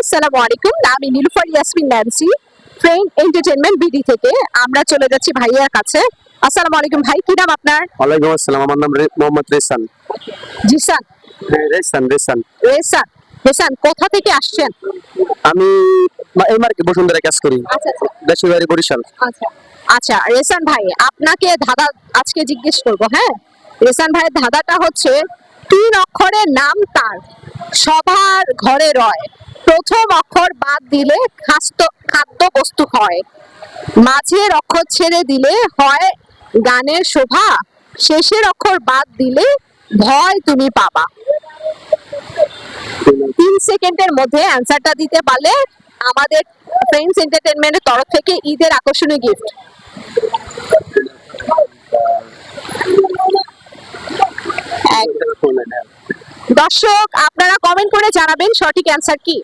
আসসালামু আলাইকুম, আমি Nilufar Yasmin Nancy, friend entertainment BD থেকে। আমরা চলে যাচ্ছি ভাইয়ার কাছে। আসসালামু আলাইকুম ভাই, কি নাম আপনার? ওয়ালাইকুম আসসালাম, আমার নাম মোহাম্মদ রেসান। জিসান। রেসান রেসান। রেসান। রেসান, কোথা থেকে আসছেন? আমি এই মার্কেট বসুন্ধরা কাজ করি। আচ্ছা আচ্ছা দেশের বাড়ি বরিশাল। আচ্ছা আচ্ছা রেসান ভাই, আপনাকে ধাঁধা আজকে জিজ্ঞেস করব। হ্যাঁ, রেসান ভাইয়ের ধাঁধাটা হচ্ছে, 3 অক্ষরের নাম তার, সবার ঘরে রয়, প্রথম অক্ষর বাদ দিলে খাদ্য বস্তু হয়, মাঝের অক্ষর ছেড়ে দিলে হয় গানের শোভা, শেষের অক্ষর বাদ দিলে ভয় তুমি পাবা। 3 সেকেন্ডের মধ্যে অ্যান্সারটা দিতে পারলে আমাদের ফ্রেন্ডস এন্টারটেইনমেন্টের তরফ থেকে ঈদের আকর্ষণীয় গিফট। দর্শক, আপনারা কমেন্ট করে জানাবেন সঠিক অ্যান্সার কি।